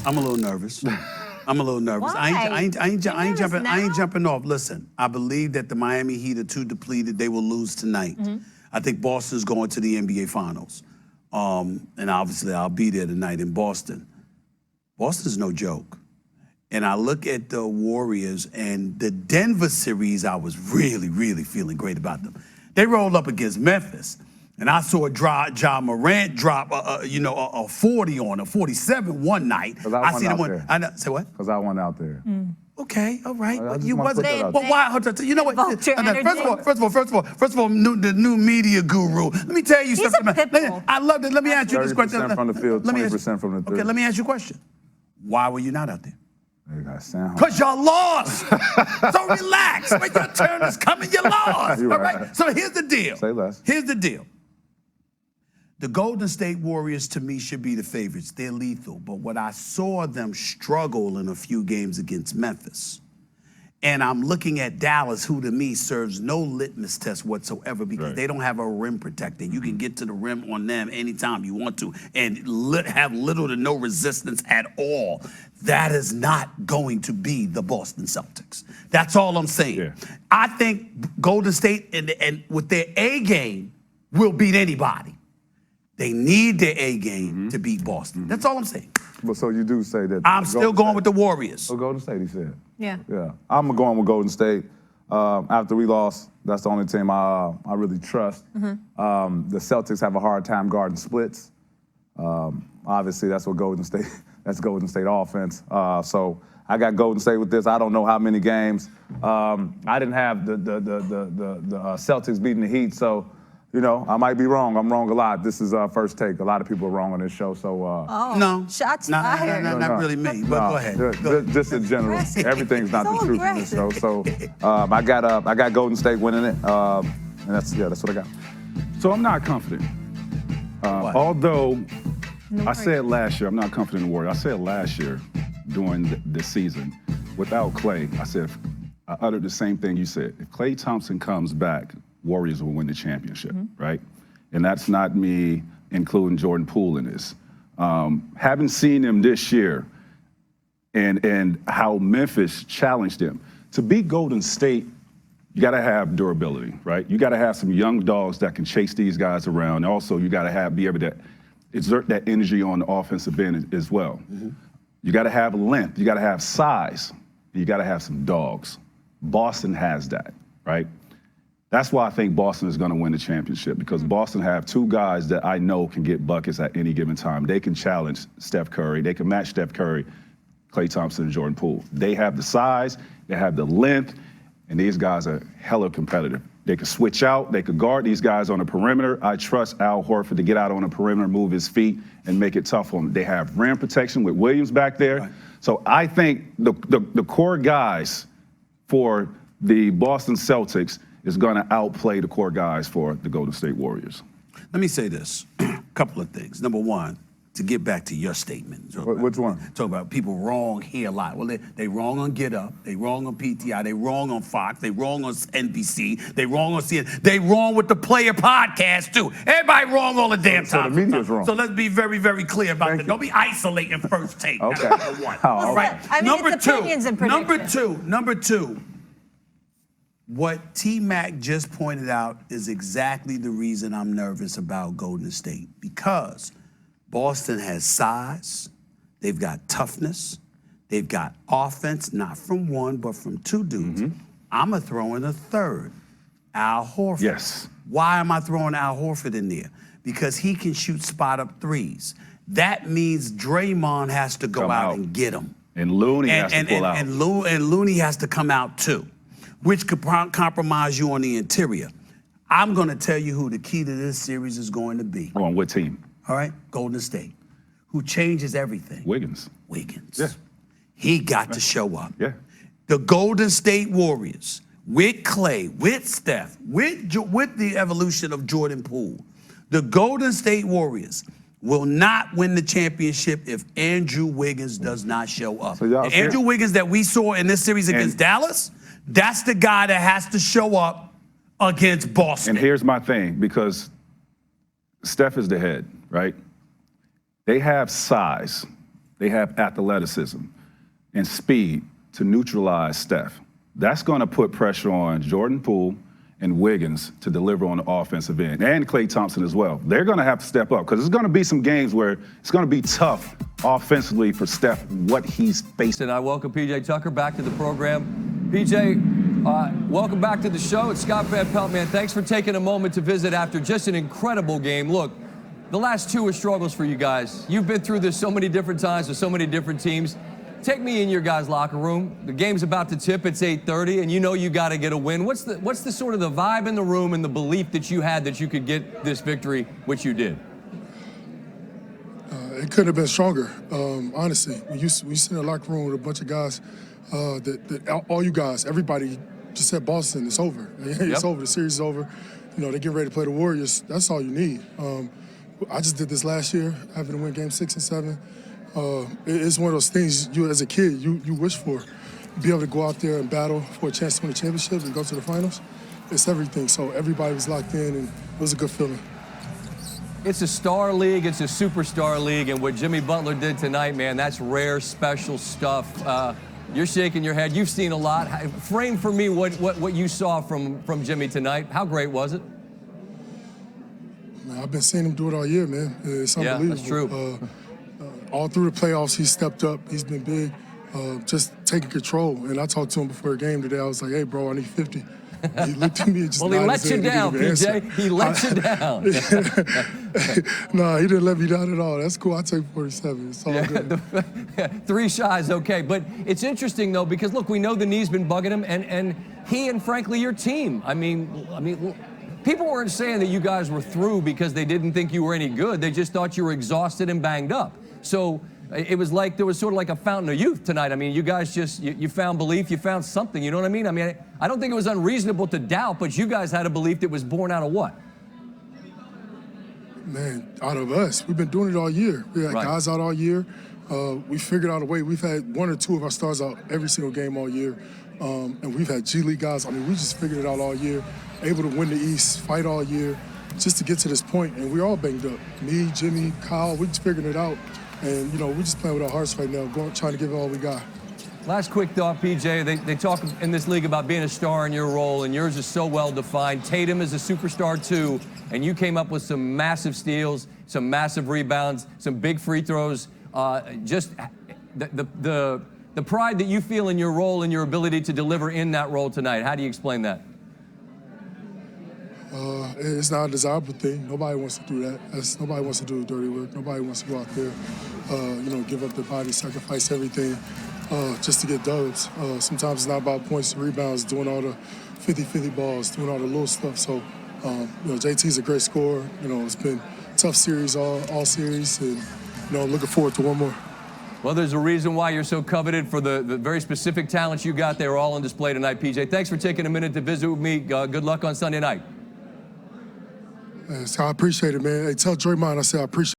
I'm a little nervous. I'm a little nervous. Why? I ain't jumping off. Listen, I believe that the Miami Heat are too depleted. They will lose tonight. I think Boston's going to the NBA Finals. And obviously I'll be there tonight in Boston. Boston's no joke. And I look at the Warriors and the Denver series, I was really, really feeling great about them. They rolled up against Memphis. And I saw Ja Morant drop, a 40 on a 47 one night. Because I went out there. Say what? Because I went out there. Okay, all right. I You wasn't. but why? You know what? First of all, the new media guru. Let me tell you something. I love it. Let me ask you this question. 30% from the field, 20% from the third. Okay, let me ask you a question. Why were you not out there? Because y'all lost. So relax. When your turn is coming, you lost. You're all right. So here's the deal. Say less. Here's the deal. The Golden State Warriors, to me, should be the favorites. They're lethal. But what I saw them struggle in a few games against Memphis, and I'm looking at Dallas, who to me serves no litmus test whatsoever because they don't have a rim protector. You can get to the rim on them anytime you want to and have little to no resistance at all. That is not going to be the Boston Celtics. That's all I'm saying. Yeah. I think Golden State and with their A game will beat anybody. They need their A game to beat Boston. That's all I'm saying. But so you do say that. I'm still going with the Warriors. So Golden State, he said. Yeah. Yeah. I'm going with Golden State. After we lost, that's the only team I really trust. The Celtics have a hard time guarding splits. Obviously, that's what Golden State. That's Golden State offense. So I got Golden State with this. I don't know how many games. I didn't have the Celtics beating the Heat, so. You know, I might be wrong. I'm wrong a lot. This is First Take. A lot of people are wrong on this show, so... No. Shots fired. Not really me, but go ahead. Just in general. Everything's not the truth in this show. So I got Golden State winning it, and that's what I got. So I'm not confident. Although I said last year, I'm not confident in the Warriors. I said last year during the season, without Klay, I uttered the same thing you said. If Klay Thompson comes back, Warriors will win the championship, right? And that's not me including Jordan Poole in this. Having seen him this year and how Memphis challenged him, to beat Golden State, you got to have durability, right? You got to have some young dogs that can chase these guys around. Also, you got to be able to exert that energy on the offensive end as well. You got to have length. You got to have size. You got to have some dogs. Boston has that, right? That's why I think Boston is going to win the championship, because Boston have two guys that I know can get buckets at any given time. They can challenge Steph Curry. They can match Steph Curry, Klay Thompson, and Jordan Poole. They have the size, they have the length, and these guys are hella competitive. They can switch out. They could guard these guys on the perimeter. I trust Al Horford to get out on the perimeter, move his feet, and make it tough on them. They have rim protection with Williams back there. Right. So I think the core guys for the Boston Celtics is going to outplay the core guys for the Golden State Warriors. Let me say this, a couple of things. Number one, to get back to your statement. Which one? Talk about people wrong here a lot. Well, they wrong on Get Up, they wrong on PTI, they wrong on Fox, they wrong on NBC, they wrong on CNN, they wrong with the Player podcast too. Everybody wrong all the damn time. So the media's wrong. So let's be very, very clear about that. Don't be isolating First Take. Okay. Number one. All right. I mean, it's opinions and predictions. Number two, what T-Mac just pointed out is exactly the reason I'm nervous about Golden State, because Boston has size, they've got toughness, they've got offense, not from one, but from two dudes. I'm going to throw in a third, Al Horford. Yes. Why am I throwing Al Horford in there? Because he can shoot spot-up threes. That means Draymond has to go out and get them. And Looney has to pull out. And Looney has to come out too, which could compromise you on the interior. I'm going to tell you who the key to this series is going to be. On what team? All right, Golden State, who changes everything. Wiggins. Yeah. He got to show up. Yeah. The Golden State Warriors, with Klay, with Steph, with the evolution of Jordan Poole, the Golden State Warriors will not win the championship if Andrew Wiggins does not show up. So Andrew Wiggins that we saw in this series against Dallas, that's the guy that has to show up against Boston. And here's my thing, because Steph is the head, right? They have size. they have athleticism and speed to neutralize Steph. That's going to put pressure on Jordan Poole and Wiggins to deliver on the offensive end, and Klay Thompson as well. They're going to have to step up because there's going to be some games where it's going to be tough offensively for Steph, what he's facing. And I welcome PJ Tucker back to the program. PJ, welcome back to the show. It's Scott Van Pelt, man. Thanks for taking a moment to visit after just an incredible game. Look, the last two are struggles for you guys. You've been through this so many different times with so many different teams. Take me in your guys' locker room. The game's about to tip. It's 8:30, and you know you got to get a win. What's the sort of the vibe in the room and the belief that you had that you could get this victory, which you did? It couldn't have been stronger, honestly. We sit in a locker room with a bunch of guys, all you guys, everybody just said, Boston, it's over. It's over, the series is over. You know, they're getting ready to play the Warriors. That's all you need. I just did this last year, having to win Game 6 and 7. It's one of those things you, as a kid, you wish for. Be able to go out there and battle for a chance to win a championship and go to the finals. It's everything. So everybody was locked in, and it was a good feeling. It's a star league. It's a superstar league. And what Jimmy Butler did tonight, man, that's rare, special stuff. You're shaking your head. You've seen a lot. Frame for me what you saw from Jimmy tonight. How great was it? Man, I've been seeing him do it all year, man. It's unbelievable. Yeah, that's true. All through the playoffs, he's stepped up. He's been big, just taking control. And I talked to him before the game today. I was like, hey, bro, I need 50. He looked at me and just well, he let you down, PJ. He let you down. No, he didn't let me down at all. That's cool. I take 47. It's all good. 3 shots, okay. But it's interesting, though, because, look, we know the knee's been bugging him, and he and, frankly, your team. I mean, people weren't saying that you guys were through because they didn't think you were any good. They just thought you were exhausted and banged up. So it was like there was sort of like a fountain of youth tonight. I mean, you guys just, you found belief, you found something, you know what I mean? I mean, I don't think it was unreasonable to doubt, but you guys had a belief that was born out of what? Man, out of us. We've been doing it all year. We had guys out all year. We figured out a way. We've had 1 or 2 of our stars out every single game all year. And we've had G League guys. I mean, we just figured it out all year, able to win the East, fight all year, just to get to this point. And we're all banged up. Me, Jimmy, Kyle, we just figuring it out. And, you know, we're just playing with our hearts right now, trying to give it all we got. Last quick thought, PJ. They talk in this league about being a star in your role, and yours is so well defined. Tatum is a superstar too, and you came up with some massive steals, some massive rebounds, some big free throws. Just the pride that you feel in your role and your ability to deliver in that role tonight. How do you explain that? It's not a desirable thing. Nobody wants to do that. Nobody wants to do the dirty work. Nobody wants to go out there, you know, give up their body, sacrifice everything just to get dubs. Sometimes it's not about points and rebounds, doing all the 50-50 balls, doing all the little stuff. So, you know, JT's a great scorer. You know, it's been a tough series all series, and, you know, looking forward to one more. Well, there's a reason why you're so coveted for the very specific talents you got. They were all on display tonight, PJ. Thanks for taking a minute to visit with me. Good luck on Sunday night. So I appreciate it, man. Hey, tell Draymond I said I appreciate it.